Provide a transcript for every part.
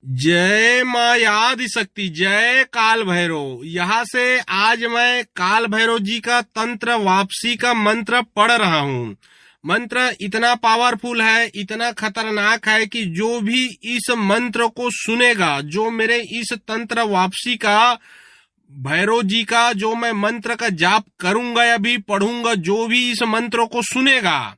जय माँ आदि शक्ति, जय काल भैरव। यहाँ से आज मैं काल भैरव जी का तंत्र वापसी का मंत्र पढ़ रहा हूँ। मंत्र इतना पावरफुल है, इतना खतरनाक है कि जो भी इस मंत्र को सुनेगा, जो मेरे इस तंत्र वापसी का भैरव जी का जो मैं मंत्र का जाप करूंगा या भी पढ़ूंगा, जो भी इस मंत्र को सुनेगा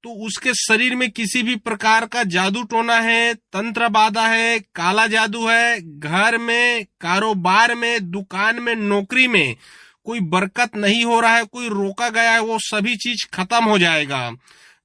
तो उसके शरीर में किसी भी प्रकार का जादू टोना है, तंत्र बाधा है, काला जादू है, घर में, कारोबार में, दुकान में, नौकरी में कोई बरकत नहीं हो रहा है, कोई रोका गया है, वो सभी चीज खत्म हो जाएगा।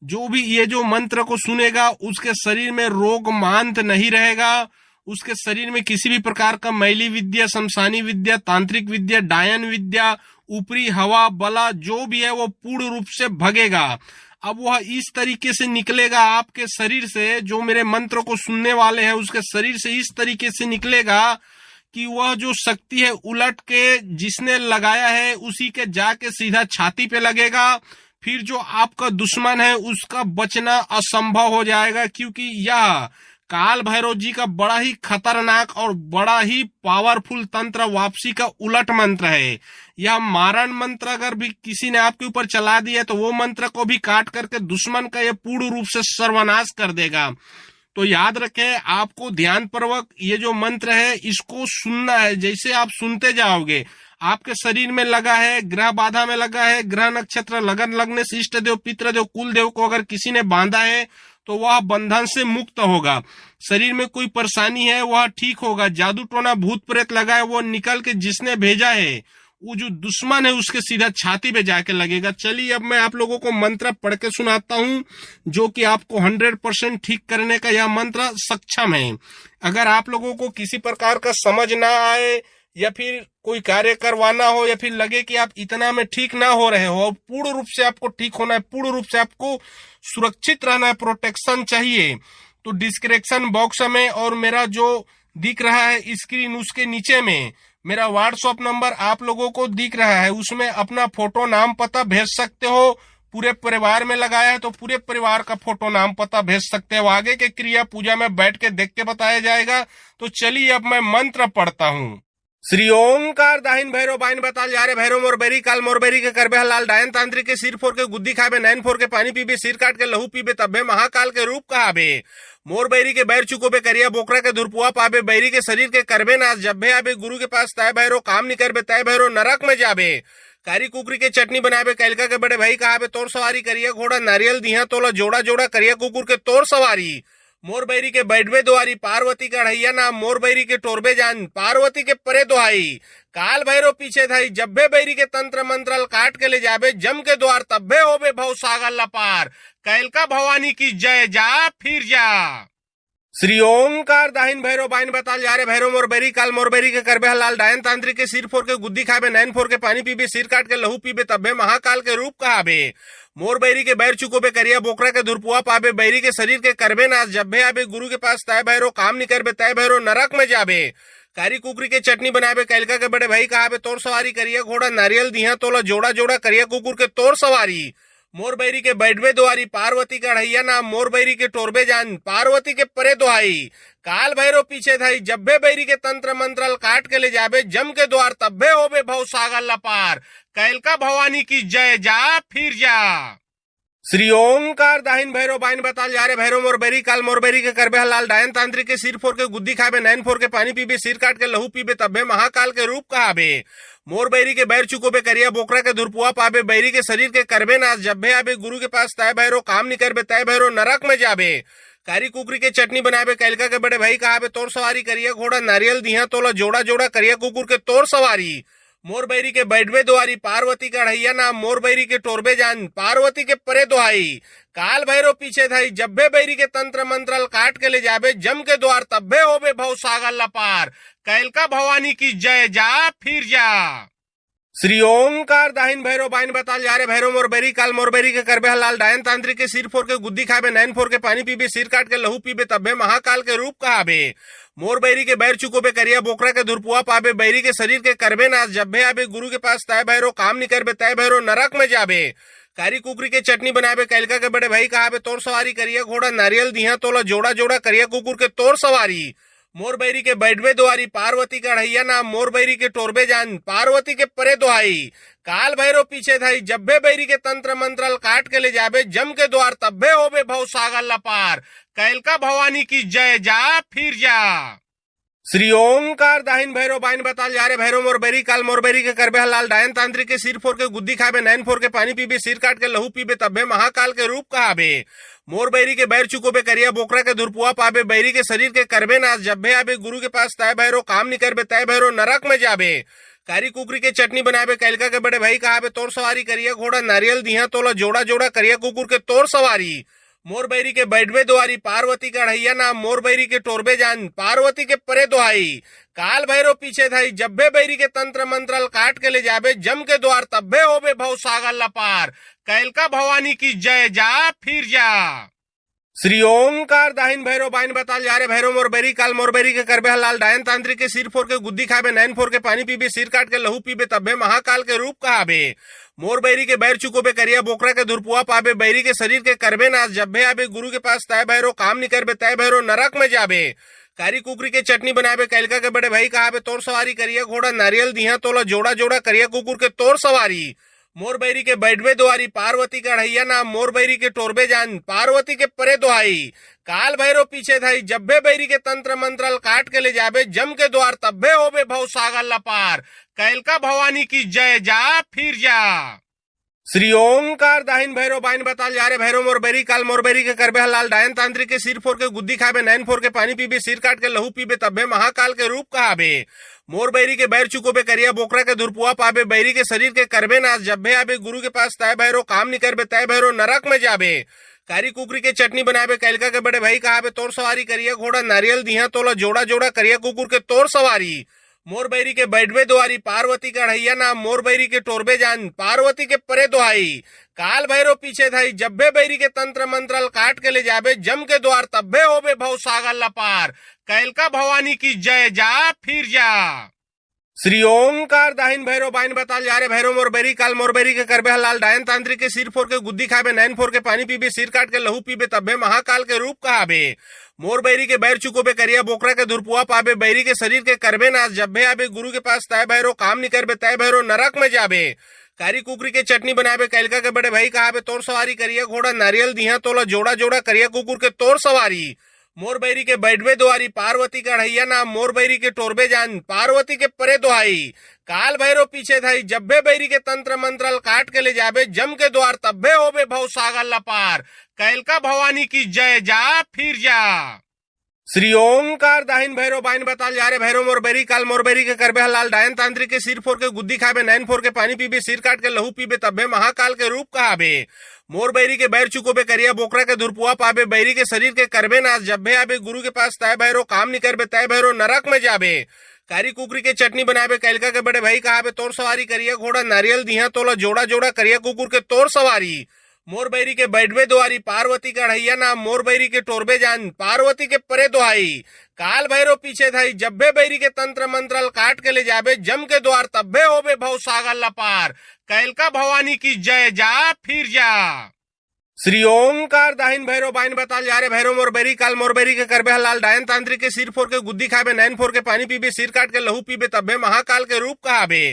जो भी ये जो मंत्र को सुनेगा उसके शरीर में रोग मांत नहीं रहेगा, उसके शरीर में किसी भी प्रकार का मैली विद्या, शमशानी विद्या, तांत्रिक विद्या, डायन विद्या, ऊपरी हवा बला जो भी है वो पूर्ण रूप से भगेगा। अब वह इस तरीके से निकलेगा आपके शरीर से, जो मेरे मंत्र को सुनने वाले हैं उसके शरीर से इस तरीके से निकलेगा कि वह जो शक्ति है उलट के जिसने लगाया है उसी के जाके सीधा छाती पे लगेगा। फिर जो आपका दुश्मन है उसका बचना असंभव हो जाएगा, क्योंकि यह काल भैरव जी का बड़ा ही खतरनाक और बड़ा ही पावरफुल तंत्र वापसी का उलट मंत्र है। यह मारण मंत्र अगर भी किसी ने आपके ऊपर चला दिया तो वो मंत्र को भी काट करके दुश्मन का यह पूर्ण रूप से सर्वनाश कर देगा। तो याद रखें, आपको ध्यान पूर्वक ये जो मंत्र है इसको सुनना है। जैसे आप सुनते जाओगे आपके शरीर में लगा है, ग्रह बाधा में लगा है, ग्रह नक्षत्र लगन लगने से इष्ट देव, पितृ देव, कुल देव को अगर किसी ने बांधा है तो वह बंधन से मुक्त होगा। शरीर में कोई परेशानी है वह ठीक होगा। जादू टोना भूत प्रेत लगा है वो निकल के जिसने भेजा है, वो जो दुश्मन है उसके सीधा छाती पे जाके लगेगा। चलिए अब मैं आप लोगों को मंत्र पढ़ के सुनाता हूँ, जो कि आपको 100% ठीक करने का यह मंत्र सक्षम है। अगर आप लोगों को किसी प्रकार का समझ ना आए या फिर कोई कार्य करवाना हो या फिर लगे कि आप इतना में ठीक ना हो रहे हो, पूर्ण रूप से आपको ठीक होना है, पूर्ण रूप से आपको सुरक्षित रहना है, प्रोटेक्शन चाहिए, तो डिस्क्रिप्शन बॉक्स में और मेरा जो दिख रहा है स्क्रीन उसके नीचे में मेरा व्हाट्सएप नंबर आप लोगों को दिख रहा है, उसमें अपना फोटो नाम पता भेज सकते हो। पूरे परिवार में लगाया है तो पूरे परिवार का फोटो नाम पता भेज सकते हो। आगे के क्रिया पूजा में बैठ के देख के बताया जाएगा। तो चलिए अब मैं मंत्र पढ़ता हूँ। श्री ओंकार दाहिन भैरव बाइन बताल जा रे भैरव मोर बेरी काल मोर बेरी के करबे हलाल डायन तांत्रिक के सिर फोर के गुद्दी खाबे, नैन फोर के पानी पीबे, सिर काट के लहू पीबे, तब्बे महाकाल के रूप कहाबे। मोर बैरी के बैर चुकोबे, करिया बोकरा के धुरपुआ पाबे, बैरी के शरीर के करबे नाश, जब्बे आबे गुरु के पास तय भैरो काम नहीं करबे, तय भैरो नरक में जाबे। कारी कुकरी के चटनी बनाबे, कैलका के बड़े भाई कहाबे, तोर सवारी करिया घोड़ा, नारियल दिया तोला जोड़ा जोड़ा, करिया कुकुर के तोर सवारी। मोर बैरी के बैठवे दुआरी, पार्वती का ढैया नाम, मोर बैरी के टोरबे जान, पार्वती के परे दुहाई। काल भैरो पीछे थाई, जब्बे बैरी के तंत्र मंत्रल काट के ले जाबे, जम के द्वार तब्बे होबे भव सागर लपार। कैलका भवानी की जय, जा फिर जा। श्री ओंकार दाहिन भैरव बाइन बताल जा रे भैरव मोर बेरी काल मोर बेरी के करबे हलाल डायन तांत्रिक के सिर फोर के गुद्दी खाबे, नैन फोर के पानी पीबे, सिर काट के लहू पीबे, तब्बे महाकाल के रूप कहाबे। मोर बैरी के बैर चुकोबे, करिया बोकरा के धुरपुआ पाबे, बैरी के शरीर के करबे नाश, जब्बे आबे गुरु के पास तय भैरो काम नहीं करबे, तय भैरो नरक में जाबे। कारी कुकरी के चटनी बनाबे, कैलका के बड़े भाई कहाबे, तोर सवारी करिया घोड़ा, नारियल दिया तोला जोड़ा जोड़ा, करिया कुकुर के तोर सवारी। मोर बैरी के बैठवे दुआरी, पार्वती का ढैया नाम, मोर बैरी के टोरबे जान, पार्वती के परे दुहाई। काल भैरो पीछे थाई, जब्बे बैरी के तंत्र मंत्रल काट के ले जाबे, जम के द्वार तब्बे होबे भव सागर लपार। कैलका भवानी की जय, जा फिर जा। श्री ओंकार दाहिन भैरव बाइन बताल जा रे भैरव मोर बेरी काल मोर बेरी के करबे हलाल डायन तांत्रिक के सिर फोर के गुद्दी खाबे, नैन फोर के पानी पीबे, सिर काट के लहू पीबे, तब्बे महाकाल के रूप कहाबे। मोर बैरी के बैर चुकोबे, करिया बोकरा के धुरपुआ पाबे, बैरी के शरीर के करबे नाश, जब्बे आबे गुरु के पास तय भैरो काम नहीं करबे, तय भैरो नरक में जाबे। कारी कुकरी के चटनी बनाबे, कैलका के बड़े भाई कहाबे, तोर सवारी करिया घोड़ा, नारियल दिया तोला जोड़ा जोड़ा, करिया कुकुर के तोर सवारी। मोर बैरी के बैठवे दुआरी, पार्वती का ढैया नाम, मोर बैरी के टोरबे जान, पार्वती के परे दुहाई। काल भैरो पीछे थाई, जब्बे बैरी के तंत्र मंत्रल काट के ले जाबे, जम के द्वार तब्बे होबे भव सागर लपार। कैलका भवानी की जय, जा फिर जा। श्री ओंकार दाहिन भैरव बाइन बताल जा रे भैरव मोर बेरी काल मोर बेरी के करबे हलाल डायन तांत्रिक के सिर फोर के गुद्दी खाबे, नैन फोर के पानी पीबे, सिर काट के लहू पीबे, तब्बे महाकाल के रूप कहाबे। मोर बैरी के बैर चुकोबे, करिया बोकरा के धुरपुआ पाबे, बैरी के शरीर के करबे नाश, जब्बे आबे गुरु के पास तय भैरो काम नहीं करबे, तय भैरो नरक में जाबे। कारी कुकरी के चटनी बनाबे, कैलका के बड़े भाई कहाबे, तोर सवारी करिया घोड़ा, नारियल दिया तोला जोड़ा जोड़ा, करिया कुकुर के तोर सवारी। मोर बैरी के बैठवे दुआरी पार्वती का ढैया नाम मोर बैरी के टोरबे जान पार्वती के परे दुहाई काल भैरो पीछे धाई जब्बे बैरी के तंत्र मंत्रल काट के ले जाबे जम के द्वार तब्बे होबे भव सागर लपार कैलका भवानी की जय जा फिर जा। श्री ओंकार दाहिन भैरो बाइन बताल जा रे भैरो मोर बैरी काल मोर बैरी के करबे हलाल डायन तांत्रिक के सिर फोर के गुद्दी खाबे नैन फोर के पानी पीबे सिर काट के लहू पीबे तब्बे महाकाल के रूप कहाबे मोर बैरी के बैर चुकोबे करिया बोकरा के धुरपुआ पाबे बैरी के शरीर के करबे नाश जब्बे आबे गुरु के पास तय भैरो काम नहीं करबे तय भैरो नरक में जाबे कारी कुकरी के चटनी बनाबे कैलका के बड़े भाई कहाबे तोर सवारी करिया घोड़ा नारियल दिया तोला जोड़ा जोड़ा करिया कुकुर के तोर सवारी मोर बैरी के बैठवे दुआरी पार्वती का ढैया नाम मोर बैरी के टोरबे जान पार्वती के परे दुहाई काल भैरो पीछे धाई जब्बे बैरी के तंत्र मंत्रल काट के ले जाबे जम के द्वार तब्बे होबे भव सागर लपार कैलका भवानी की जय जा फिर जा। श्री ओंकार दाहिन भैरो बाइन बताल जा रे भैरो मोर बैरी काल मोर बैरी के करबे हलाल डायन तांत्रिक के सिर फोर के गुद्दी खाबे नैन फोर के पानी पीबे सिर काट के लहू पीबे तब्बे महाकाल के रूप कहाबे मोर बैरी के बैर चुकोबे करिया बोकरा के धुरपुआ पाबे बैरी के शरीर के करबे नाश जब्बे आबे गुरु के पास तय भैरो काम नहीं करबे तय भैरो नरक में जाबे कारी कुकरी के चटनी बनाबे कैलका के बड़े भाई कहाबे तोर सवारी करिया घोड़ा नारियल दिया तोला जोड़ा जोड़ा करिया कुकुर के तोर सवारी मोर बैरी के बैठवे दुआरी पार्वती का ढैया नाम मोर बैरी के टोरबे जान पार्वती के परे दुहाई काल भैरो पीछे धाई जब्बे बैरी के तंत्र मंत्रल काट के ले जाबे जम के द्वार तब्बे होबे भव सागर लपार कैलका भवानी की जय जा फिर जा। श्री ओंकार दाहिन भैरो बाइन बताल जा रे भैरो मोर बैरी काल मोर बैरी के करबे हलाल डायन तांत्रिक के सिर फोर के गुद्दी खाबे नैन फोर के पानी पीबे सिर काट के लहू पीबे तब्बे महाकाल के रूप कहाबे मोर बैरी के बैर चुकोबे करिया बोकरा के धुरपुआ पाबे बैरी के शरीर के करबे नाश जब्बे आबे गुरु के पास तय भैरो काम नहीं करबे तय भैरो नरक में जाबे कारी कुकरी के चटनी बनाबे कैलका के बड़े भाई कहाबे तोर सवारी करिया घोड़ा नारियल दिया तोला जोड़ा जोड़ा करिया कुकुर के तोर सवारी मोर बैरी के बैठवे दुआरी पार्वती का ढैया नाम मोर बैरी के टोरबे जान पार्वती के परे दुहाई काल भैरो पीछे धाई जब्बे बैरी के तंत्र मंत्रल काट के ले जाबे जम के द्वार तब्बे होबे भव सागर लपार कैलका भवानी की जय जा फिर जा। श्री ओंकार दाहिन भैरो बाइन बताल जा रे भैरो मोर बैरी काल मोर बैरी के करबे हलाल डायन तांत्रिक के सिर फोर के गुद्दी खाबे नैन फोर के पानी पीबे सिर काट के लहू पीबे तब्बे महाकाल के रूप कहाबे मोर बैरी के बैर चुकोबे करिया बोकरा के धुरपुआ पाबे बैरी के शरीर के करबे नाश जब्बे आबे गुरु के पास तय भैरो काम नहीं करबे तय भैरो नरक में जाबे कारी कुकरी के चटनी बनाबे कैलका के बड़े भाई कहाबे तोर सवारी करिया घोड़ा नारियल दिया तोला जोड़ा जोड़ा करिया कुकुर के तोर सवारी मोर बैरी के बैठवे दुआरी पार्वती का ढैया नाम मोर बैरी के टोरबे जान पार्वती के परे दुहाई काल भैरो पीछे धाई जब्बे बैरी के तंत्र मंत्रल काट के ले जाबे जम के द्वार तब्बे होबे भव सागर लपार कैलका भवानी की जय जा फिर जा। श्री ओंकार दाहिन भैरो बाइन बताल जा रे भैरो मोर बैरी काल मोर बैरी के करबे हलाल डायन तांत्रिक के सिर फोर के गुद्दी खाबे नैन फोर के पानी पीबे सिर काट के लहू पीबे तब्बे महाकाल के रूप कहाबे मोर बैरी के बैर चुकोबे करिया बोकरा के धुरपुआ पाबे बैरी के शरीर के करबे नाश जब्बे आबे गुरु के पास तय भैरो काम नहीं करबे तय भैरो नरक में जाबे कारी कुकरी के चटनी बनाबे कैलका के बड़े भाई कहाबे तोर सवारी करिया घोड़ा नारियल दिया तोला जोड़ा जोड़ा करिया कुकुर के तोर सवारी मोर बैरी के बैठवे दुआरी पार्वती का ढैया नाम मोर बैरी के टोरबे जान पार्वती के परे दुहाई काल भैरो पीछे धाई जब्बे बैरी के तंत्र मंत्रल काट के ले जाबे जम के द्वार तब्बे होबे भव सागर लपार कैलका भवानी की जय जा फिर जा। श्री ओंकार दाहिन भैरो बाइन बताल जा रे भैरो मोर बैरी काल मोर बैरी के करबे हलाल डायन तांत्रिक के सिर फोर के गुद्दी खाबे नैन फोर के पानी पीबे सिर काट के लहू पीबे तब्बे महाकाल के रूप कहाबे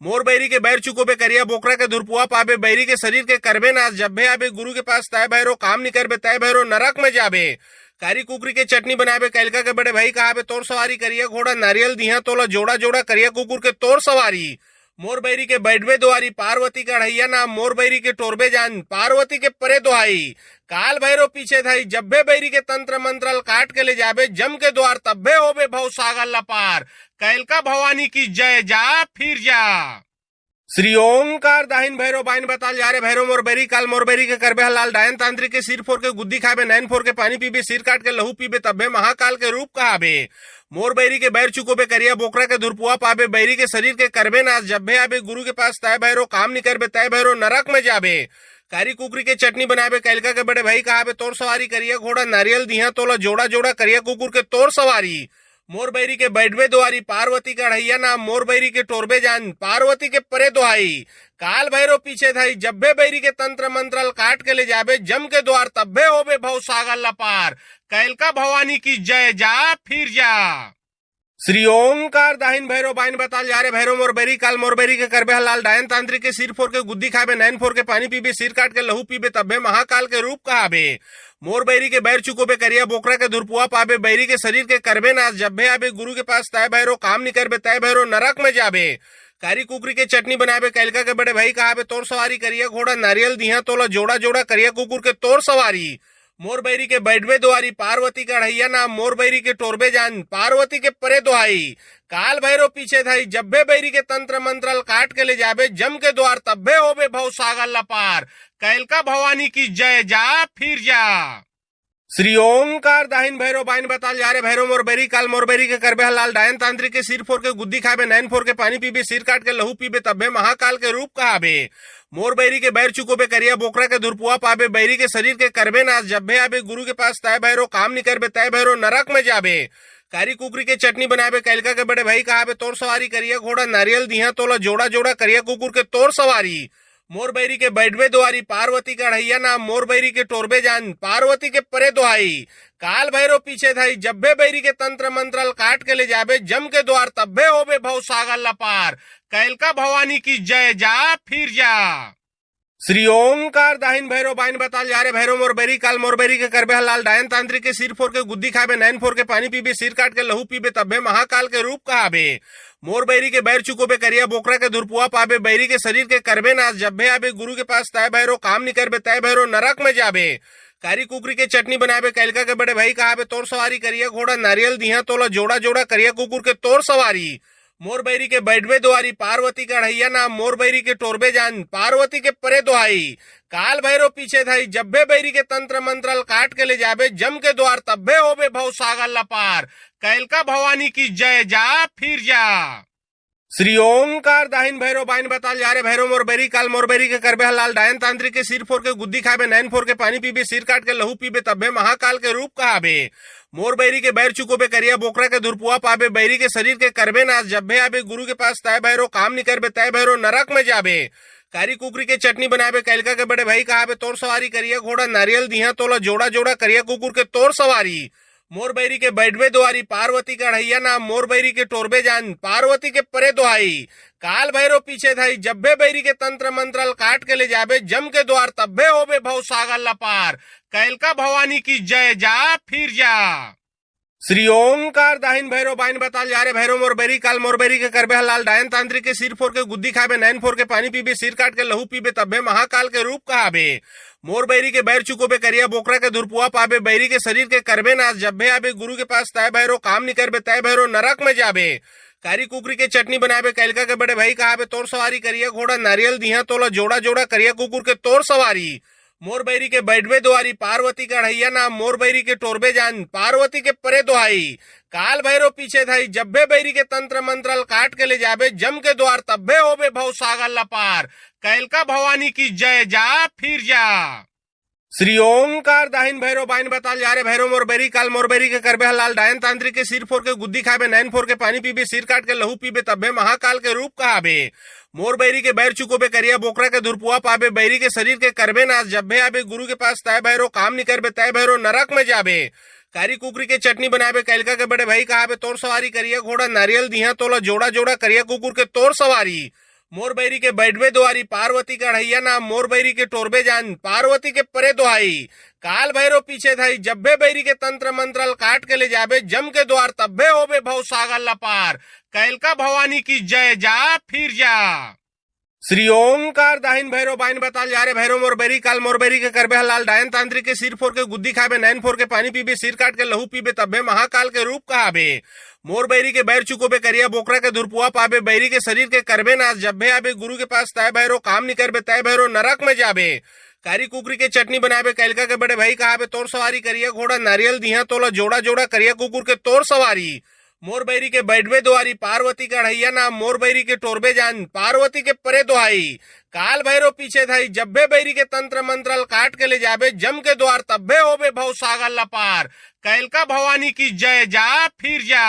मोर बैरी के बैर चुकोबे करिया बोकरा के धुरपुआ पाबे बैरी के शरीर के करबे नाश जब्बे आबे गुरु के पास तय भैरो काम नहीं करबे तय भैरो नरक में जाबे कारी कुकरी के चटनी बनाबे कैलका के बड़े भाई कहाबे तोर सवारी करिया घोड़ा नारियल दिया तोला जोड़ा जोड़ा करिया कुकुर के तोर सवारी मोर बैरी के बैठवे दुआरी पार्वती का ढैया नाम मोर बैरी के टोरबे जान पार्वती के परे दुहाई काल भैरो पीछे धाई जब्बे बैरी के तंत्र मंत्रल काट के ले जाबे जम के द्वार तब्बे होबे भव सागर लपार कैलका भवानी की जय जा फिर जा। श्री ओंकार दाहिन भैरो बाइन बताल जा रे भैरो मोर बैरी काल मोर बैरी के करबे हलाल डायन तांत्रिक के सिर फोर के गुद्दी खाबे नैन फोर के पानी पीबे सिर काट के लहू पीबे तब्बे महाकाल के रूप कहाबे मोर बैरी के बैर चुकोबे करिया बोकरा के धुरपुआ पाबे बैरी के शरीर के करबे नाश जब्बे आबे गुरु के पास तय भैरो काम नहीं करबे तय भैरो नरक में जाबे कारी कुकरी के चटनी बनाबे कैलका के बड़े भाई कहाबे तोर सवारी करिया घोड़ा नारियल दिया तोला जोड़ा जोड़ा करिया कुकुर के तोर सवारी मोर बैरी के बैठवे दुआरी पार्वती का ढैया नाम मोर बैरी के टोरबे जान पार्वती के परे दुहाई काल भैरो पीछे धाई जब्बे बैरी के तंत्र मंत्रल काट के ले जाबे जम के द्वार तब्बे होबे भव सागर लपार कैलका भवानी की जय जा फिर जा। श्री ओंकार दाहिन भैरो बाइन बताल जा रे भैरो मोर बैरी काल मोर बैरी के करबे हलाल डायन तांत्रिक के सिर फोर के गुद्दी खाबे नैन फोर के पानी पीबे सिर काट के लहू पीबे तब्बे महाकाल के रूप कहाबे मोर बैरी के बैर चुकोबे करिया बोकरा के धुरपुआ पाबे बैरी के शरीर के करबे नाश जब्बे आबे गुरु के पास तय भैरो काम नहीं करबे तय भैरो नरक में जाबे कारी कुकरी के चटनी बनाबे कैलका के बड़े भाई कहाबे तोर सवारी करिया घोड़ा नारियल दिया तोला जोड़ा जोड़ा करिया कुकुर के तोर सवारी मोर बैरी के बैठवे दुआरी पार्वती का ढैया नाम मोर बैरी के टोरबे जान पार्वती के परे दुहाई काल भैरो पीछे धाई जब्बे बैरी के तंत्र मंत्रल काट के ले जाबे जम के द्वार तब्बे होबे भव सागर लपार कैलका भवानी की जय जा फिर जा। श्री ओंकार दाहिन भैरो बाइन बताल जा रे भैरो मोर बैरी काल मोर बैरी के करबे हलाल डायन तांत्रिक के सिर फोर के गुद्दी खाबे नैन फोर के पानी पीबे सिर काट के लहू पीबे तब्बे महाकाल के रूप कहाबे मोर बैरी के बैर चुकोबे करिया बोकरा के धुरपुआ पाबे बैरी के शरीर के करबे नाश जब्बे आबे गुरु के पास तय भैरो काम नहीं करबे तय भैरो नरक में जाबे कारी कुकरी के चटनी बनाबे कैलका के बड़े भाई कहाबे तोर सवारी करिया घोड़ा नारियल दिया तोला जोड़ा जोड़ा करिया कुकुर के तोर सवारी मोर बैरी के बैठवे दुआरी पार्वती का ढैया नाम मोर बैरी के टोरबे जान पार्वती के परे दुहाई काल भैरो पीछे धाई जब्बे बैरी के तंत्र मंत्रल काट के ले जाबे जम के द्वार तब्बे होबे भव सागर लपार कैलका भवानी की जय जा फिर जा। श्री ओंकार दाहिन भैरो बाइन बताल जा रे भैरो मोर बैरी काल मोर बैरी के करबे हलाल डायन तांत्रिक के सिर फोर के गुद्दी खाबे नैन फोर के पानी पीबे सिर काट के लहू पीबे तब्बे महाकाल के रूप कहाबे मोर बैरी के बैर चुकोबे करिया बोकरा के धुरपुआ पाबे बैरी के शरीर के करबे नाश जब्बे आबे गुरु के पास तय भैरो काम नहीं करबे तय भैरो नरक में जाबे कारी कुकरी के चटनी बनाबे कैलका के बड़े भाई कहाबे तोर सवारी करिया घोड़ा नारियल दिया तोला जोड़ा जोड़ा करिया कुकुर के तोर सवारी मोर बैरी के बैठवे दुआरी पार्वती का ढैया नाम मोर बैरी के टोरबे जान पार्वती के परे दुहाई काल भैरो पीछे धाई जब्बे बैरी के तंत्र मंत्रल काट के ले जाबे जम के द्वार तब्बे होबे भव सागर लपार कैलका भवानी की जय जा फिर जा। श्री ओंकार दाहिन भैरो बाइन बताल जा रे भैरो मोर बैरी काल मोर बैरी के करबे हलाल डायन तांत्रिक के सिर फोर के गुद्दी खाबे नैन फोर के पानी पीबे सिर काट के लहू पीबे तब्बे महाकाल के रूप कहाबे मोर बैरी के बैर चुकोबे करिया बोकरा के धुरपुआ पाबे बैरी के शरीर के करबे नाश जब्बे आबे गुरु के पास तय भैरो काम नहीं करबे तय भैरो नरक में जाबे कारी कुकरी के चटनी बनाबे कैलका के बड़े भाई कहाबे तोर सवारी करिया घोड़ा नारियल दिया तोला जोड़ा जोड़ा करिया कुकुर के तोर सवारी मोर बैरी के बैठवे दुआरी पार्वती का ढैया नाम मोर बैरी के टोरबे जान पार्वती के परे दुहाई काल भैरो पीछे धाई जब्बे बैरी के तंत्र मंत्रल काट के ले जाबे जम के द्वार तब्बे होबे भव सागर लपार कैलका भवानी की जय जा फिर जा। श्री ओंकार दाहिन भैरो बाइन बताल जा रे भैरो मोर बैरी काल मोर बैरी के करबे हलाल डायन तांत्रिक के सिर फोर के गुद्दी खाबे नैन फोर के पानी पीबे सिर काट के लहू पीबे तब्बे महाकाल के रूप कहाबे मोर बैरी के बैर चुकोबे करिया बोकरा के धुरपुआ पाबे बैरी के शरीर के करबे नाश जब्बे आबे गुरु के पास तय भैरो काम नहीं करबे तय भैरो नरक में जाबे कारी कुकरी के चटनी बनाबे कैलका के बड़े भाई कहाबे तोर सवारी करिया घोड़ा नारियल दिया तोला जोड़ा जोड़ा करिया कुकुर के तोर सवारी मोर बैरी के बैठवे दुआरी पार्वती का ढैया नाम मोर बैरी के टोरबे जान पार्वती के परे दुहाई काल भैरो पीछे धाई जब्बे बैरी के तंत्र मंत्रल काट के ले जाबे जम के द्वार तब्बे होबे भव सागर लपार कैलका भवानी की जय जा फिर जा। श्री ओंकार दाहिन भैरो बाइन बताल जा रे भैरो मोर बैरी काल मोर बैरी के करबे हलाल डायन तांत्रिक के सिर फोर के गुद्दी खाबे नैन फोर के पानी पीबे सिर काट के लहू पीबे तब्बे महाकाल के रूप कहाबे मोर बैरी के बैर चुकोबे करिया बोकरा के धुरपुआ पाबे बैरी के शरीर के करबे नाश जब्बे आबे गुरु के पास तय भैरो काम नहीं करबे तय भैरो नरक में जाबे कारी कुकरी के चटनी बनाबे कैलका के बड़े भाई कहाबे तोर सवारी करिया घोड़ा नारियल दिया तोला जोड़ा जोड़ा करिया कुकुर के तोर सवारी मोर बैरी के बैठवे दुआरी पार्वती का ढैया नाम मोर बैरी के टोरबे जान पार्वती के परे दुहाई काल भैरो पीछे धाई जब्बे बैरी के तंत्र मंत्रल काट के ले जाबे जम के द्वार तब्बे होबे भव सागर लपार कैलका भवानी की जय जा फिर जा। श्री ओंकार दाहिन भैरो बाइन बताल जा रे भैरो मोर बैरी काल मोर बैरी के करबे हलाल डायन तांत्रिक के सिर फोर के गुद्दी खाबे नैन फोर के पानी पीबे सिर काट के लहू पीबे तब्बे महाकाल के रूप कहाबे मोर बैरी के बैर चुकोबे करिया बोकरा के धुरपुआ पाबे बैरी के शरीर के करबे नाश जब्बे आबे गुरु के पास तय भैरो काम नहीं करबे तय भैरो नरक में जाबे कारी कुकरी के चटनी बनाबे कैलका के बड़े भाई कहाबे तोर सवारी करिया घोड़ा नारियल दिया तोला जोड़ा जोड़ा करिया कुकुर के तोर सवारी मोर बैरी के बैठवे दुआरी पार्वती का ढैया नाम मोर बैरी के टोरबे जान पार्वती के परे दुहाई काल भैरो पीछे धाई जब्बे बैरी के तंत्र मंत्रल काट के ले जाबे जम के द्वार तब्बे होबे भव सागर लपार। कैलका भवानी की जय जा फिर जा।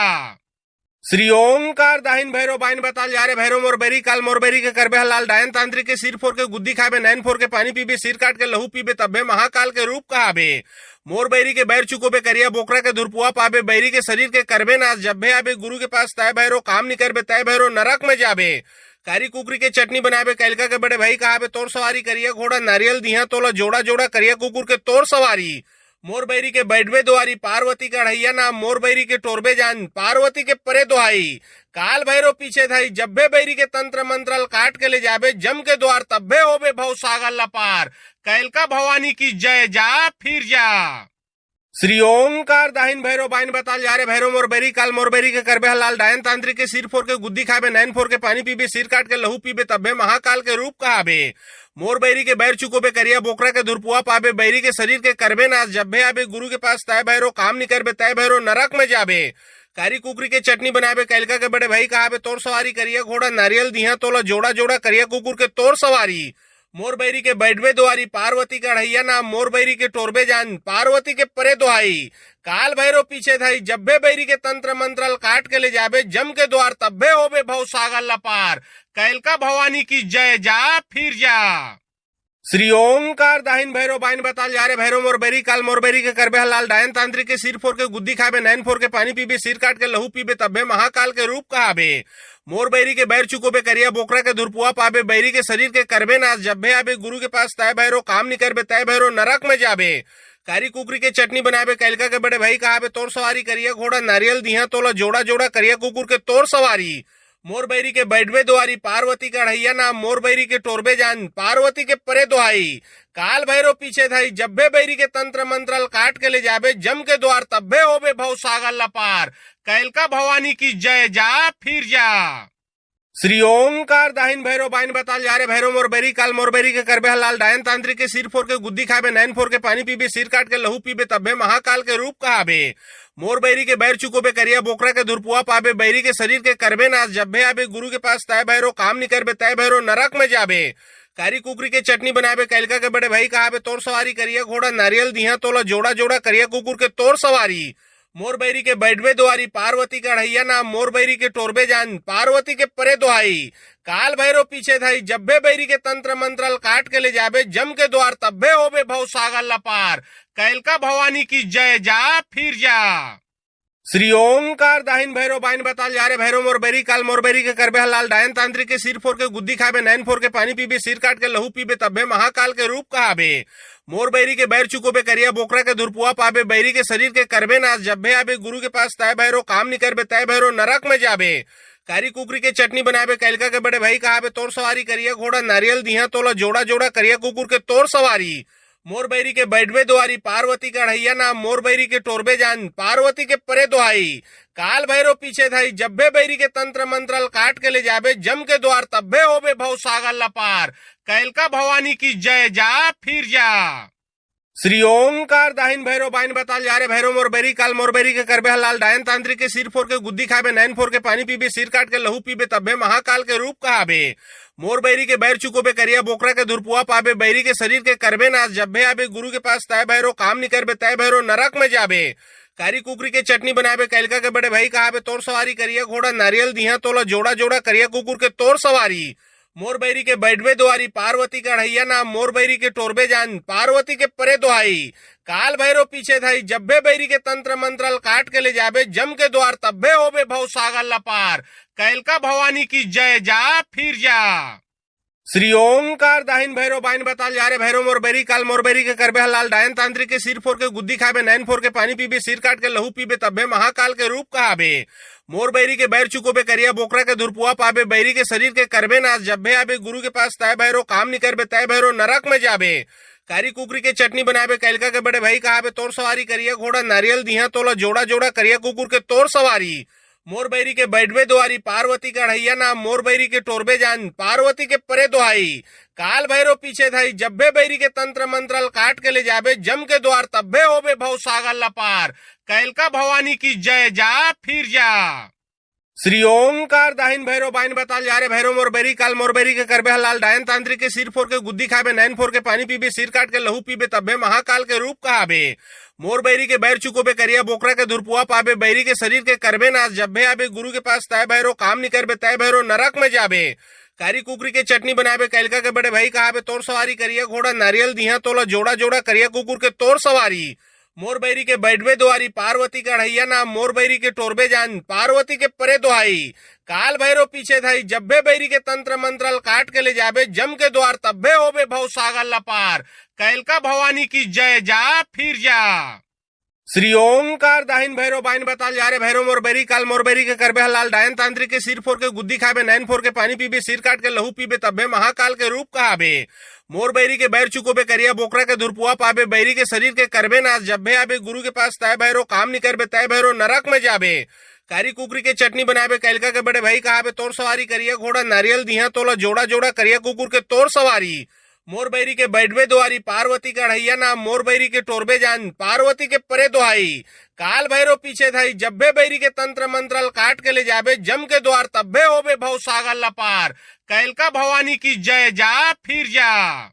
श्री ओंकार दाहिन भैरो बाइन बताल जा रे भैरो मोर बैरी काल मोर बैरी के करबे हलाल डायन तांत्रिक के सिर फोर के गुद्दी खाबे नैन फोर के पानी पीबे सिर काट के लहू पीबे तब्बे महाकाल के रूप कहाबे। मोर बैरी के बैर चुकोबे करिया बोकरा के धुरपुआ पाबे बैरी के शरीर के करबे नाश जब्बे आबे गुरु के पास तय भैरो काम नहीं करबे तय भैरो नरक में जाबे। कारी कुकरी के चटनी बनाबे कैलका के बड़े भाई कहाबे तोर सवारी करिया घोड़ा नारियल दिया तोला जोड़ा जोड़ा करिया कुकुर के तोर सवारी। मोर बैरी के बैठवे दुआरी पार्वती का ढैया नाम मोर बैरी के टोरबे जान पार्वती के परे दुहाई। काल भैरो पीछे धाई जब्बे बैरी के तंत्र मंत्रल काट के ले जाबे जम के द्वार तब्बे होबे भव सागर लपार। कैलका भवानी की जय जा फिर जा। श्री ओंकार दाहिन भैरो बाइन बताल जा रे भैरो मोर बैरी काल मोर बैरी के करबे हलाल डायन तांत्रिक के सिर फोर के गुद्दी खाबे नैन फोर के पानी पीबे सिर काट के लहू पीबे तब्बे महाकाल के रूप कहाबे। मोर बैरी के बैर चुकोबे करिया बोकरा के धुरपुआ पाबे बैरी के शरीर के करबे नाश जब्बे आबे गुरु के पास तय भैरो काम नहीं करबे तय भैरो नरक में जाबे। कारी कुकरी के चटनी बनाबे कैलका के बड़े भाई कहाबे तोर सवारी करिया घोड़ा नारियल दिया तोला जोड़ा जोड़ा करिया कुकुर के तोर सवारी। मोर बैरी के बैठवे दुआरी पार्वती का ढैया नाम मोर बैरी के टोरबे जान पार्वती के परे दुहाई। काल भैरो पीछे धाई जब्बे बैरी के तंत्र मंत्रल काट के ले जाबे जम के द्वार तब्बे होबे भव सागर लपार। कैलका भवानी की जय जा फिर जा। श्री ओंकार दाहिन भैरो बाइन बताल जा रे भैरो मोर बैरी काल मोर बैरी के करबे हलाल डायन तांत्रिक के सिर फोर के गुद्दी खाबे नैन फोर के पानी पीबे सिर काट के लहू पीबे तब्बे महाकाल के रूप कहाबे। मोर बैरी के बैर चुकोबे करिया बोकरा के धुरपुआ पाबे बैरी के शरीर के करबे नाश जब्बे आबे गुरु के पास तय भैरो काम नहीं करबे तय भैरो नरक में जाबे। कारी कुकरी के चटनी बनाबे कैलका के बड़े भाई कहाबे तोर सवारी करिया घोड़ा नारियल दिया तोला जोड़ा जोड़ा करिया कुकुर के तोर सवारी। मोर बैरी के बैठवे दुआरी पार्वती का ढैया नाम मोर बैरी के टोरबे जान पार्वती के परे दुहाई। काल भैरो पीछे धाई जब्बे बैरी के तंत्र मंत्रल काट के ले जाबे जम के द्वार तब्बे होबे भव सागर लपार। कैलका भवानी की जय जा फिर जा। श्री ओंकार दाहिन भैरो बाइन बताल जा रे भैरो मोर बैरी काल मोर बैरी के करबे हलाल डायन तांत्रिक के सिर फोर के गुद्दी खाबे नैन फोर के पानी पीबे सिर काट के लहू पीबे तब्बे महाकाल के रूप कहाबे। मोर बैरी के बैर चुकोबे करिया बोकरा के धुरपुआ पाबे बैरी के शरीर के करबे नाश जब्बे आबे गुरु के पास तय भैरो काम नहीं करबे तय भैरो नरक में जाबे। कारी कुकरी के चटनी बनाबे कैलका के बड़े भाई कहाबे तोर सवारी करिया घोड़ा नारियल दिया तोला जोड़ा जोड़ा करिया कुकुर के तोर सवारी। मोर बैरी के बैठवे दुआरी पार्वती का ढैया नाम मोर बैरी के टोरबे जान पार्वती के परे दुहाई। काल भैरो पीछे धाई जब्बे बैरी के तंत्र मंत्रल काट के ले जाबे जम के द्वार तब्बे होबे भव सागर लपार। कैलका भवानी की जय जा फिर जा। श्री ओंकार दाहिन भैरो बाइन बताल जा रे भैरो मोर बैरी काल मोर बैरी के करबे हलाल डायन तांत्रिक के सिर फोर के गुद्दी खाबे नैन फोर के पानी पीबे सिर काट के लहू पीबे तब्बे महाकाल के रूप कहाबे। मोर बैरी के बैर चुकोबे करिया बोकरा के धुरपुआ पाबे बैरी के शरीर के करबे नाश जब्बे आबे गुरु के पास तय भैरो काम नहीं करबे तय भैरो नरक में जाबे। कारी कुकरी के चटनी बनाबे कैलका के बड़े भाई कहाबे तोर सवारी करिया घोड़ा नारियल दिया तोला जोड़ा जोड़ा करिया कुकुर के तोर सवारी। मोर बैरी के बैठवे दुआरी पार्वती का ढैया नाम मोर बैरी के टोरबे जान पार्वती के परे दुहाई। काल भैरो पीछे धाई जब्बे बैरी के तंत्र मंत्रल काट के ले जाबे जम के द्वार तब्बे होबे भव सागर लपार। कैलका भवानी की जय जा फिर जा। श्री ओंकार दाहिन भैरो बाइन बताल जा रे भैरो मोर बैरी काल मोर बैरी के करबे हलाल डायन तांत्रिक के सिर फोर के गुद्दी खाबे नैन फोर के पानी पीबे सिर काट के लहू पीबे तब्बे महाकाल के रूप कहाबे। मोर बैरी के बैर चुकोबे करिया बोकरा के धुरपुआ पाबे बैरी के शरीर के करबे नाश जब्बे आबे गुरु के पास तय भैरो काम नहीं करबे तय भैरो नरक में जाबे। कारी कुकरी के चटनी बनाबे कैलका के बड़े भाई कहाबे तोर सवारी करिया घोड़ा नारियल दिया तोला जोड़ा जोड़ा करिया कुकुर के तोर सवारी। मोर बैरी के बैठवे दुआरी पार्वती का ढैया नाम मोर बैरी के टोरबे जान पार्वती के परे दुहाई। काल भैरो पीछे धाई जब्बे बैरी के तंत्र मंत्रल काट के ले जाबे जम के द्वार तब्बे होबे भव सागर लपार। कैलका भवानी की जय जा फिर जा। श्री ओंकार दाहिन भैरो बाइन बताल जा रे भैरो मोर बैरी काल मोर बैरी के करबे हलाल डायन तांत्रिक के सिर फोर के गुद्दी खाबे नैन फोर के पानी पीबे सिर काट के लहू पीबे तब्बे महाकाल के रूप कहाबे। मोर बैरी के बैर चुकोबे करिया बोकरा के धुरपुआ पाबे बैरी के शरीर के करबे नाश जब्बे आबे गुरु के पास तय भैरो काम नहीं करबे तय भैरो नरक में जाबे। कारी कुकरी के चटनी बनाबे कैलका के बड़े भाई कहाबे तोर सवारी करिया घोड़ा नारियल दिया तोला जोड़ा जोड़ा करिया कुकुर के तोर सवारी। मोर बैरी के बैठवे दुआरी पार्वती का ढैया नाम मोर बैरी के टोरबे जान पार्वती के परे दुहाई। काल भैरो पीछे धाई जब्बे बैरी के तंत्र मंत्रल काट के ले जाबे जम के द्वार तब्बे होबे भव सागर लपार। कैलका भवानी की जय जा फिर जा। श्री ओंकार दाहिन भैरव बाइन बताल जा रे भैरव मोरबेरी काल मोरबेरी के करबे हलाल डायन तांत्रिक के सिर फोर के गुद्दी खाबे नैन फोर के पानी पीबे सिर काट के लहू पीबे तब्बे महाकाल के रूप कहाबे मोरबैरी के बैर चुकोबे करिया बोकरा के धुरपुआ पाबे बैरी के शरीर के करबे नाश जब्बे आबे गुरु के पास तय भैरव काम नहीं करबे तय भैरव नरक में जाबे कारी कुकरी के चटनी बनाबे कैलका के बड़े भाई कहाबे तोर सवारी करिया घोड़ा नारियल दिया तोला जोड़ा जोड़ा करिया कुकुर के तोर सवारी मोरबैरी के बैठवे दुआरी पार्वती का ढैया नाम मोरबैरी के टोरबे जान पार्वती के परे दुहाई काल भैरव पीछे धाई जब्बे बैरी के तंत्र मंत्रल काट के ले जाबे जम के द्वार तब्बे होबे भव सागर लपार कैलका भवानी की जय जा फिर जा। श्री ओंकार दाहिन भैरव बाइन बताल जा रे भैरव मोरबेरी काल मोरबेरी के करबे हलाल डायन तांत्रिक के सिर फोर के गुद्दी खाबे नैन फोर के पानी पीबे सिर काट के लहू पीबे तब्बे महाकाल के रूप कहाबे मोरबैरी के बैर चुकोबे करिया बोकरा के धुरपुआ पाबे बैरी के शरीर के करबे नाश जब्बे आबे गुरु के पास तय भैरव काम नहीं करबे तय भैरव नरक में जाबे कारी कुकरी के चटनी बनाबे कैलका के बड़े भाई कहाबे तोर सवारी करिया घोड़ा नारियल दिया तोला जोड़ा जोड़ा करिया कुकुर के तोर सवारी मोरबैरी के बैठवे दुआरी पार्वती का ढैया नाम मोरबैरी के टोरबे जान पार्वती के परे दुहाई काल भैरव पीछे धाई जब्बे बैरी के तंत्र मंत्रल काट के ले जाबे जम के द्वार तब्बे होबे भव सागर लपार कैलका भवानी की जय जा फिर जा।